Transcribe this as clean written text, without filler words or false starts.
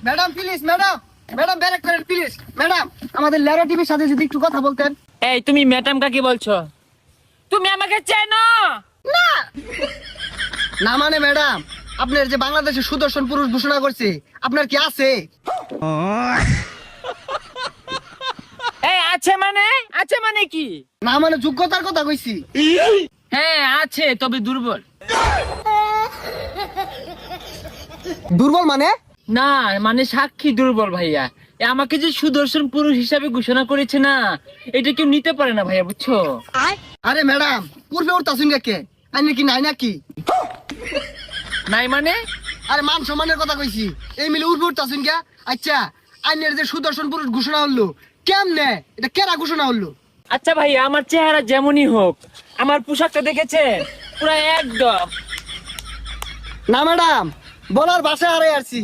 Madam please madam, madam ব্যারেক করেন please madam, আমাদের লেরা টিভির সাথে যদি একটু কথা বলতেন। এই তুমি ম্যাডাম কাকে বলছো? তুমি আমাকে চেনো? না মানে ম্যাডাম, আপনার যে বাংলাদেশের সুদর্শন পুরুষ ঘোষণা করছে, আপনার কি আছে? এই আছে মানে? আছে মানে কি? না মানে যোগ্যতার কথা কইছি। হ্যাঁ আছে, তবে দুর্বল। দুর্বল মানে? না মানে সাক্ষী দুর্বল ভাইয়া। আমাকে যে সুদর্শন পুরুষ হিসাবে ঘোষণা করেছে না, এটা কেউ নিতে পারে না ভাইয়া, বুঝছো? আরে ম্যাডাম, পূর্বে ওর তাসুন কে আইনে কি নাই নাকি? নাই মানে? আরে মান সম্মানের কথা কইছি, এই মিলে উর্বর উঠতাছুন কে? আচ্ছা, আইনের যে সুদর্শন পুরুষ ঘোষণা হলো, কেমনে এটা কেরা ঘোষণা হলো? আচ্ছা ভাইয়া, আমার চেহারা যেমনই হোক, আমার পোশাকটা দেখেছেন? পুরো একদম। না ম্যাডাম, বলার ভাষা হারাই আসছি।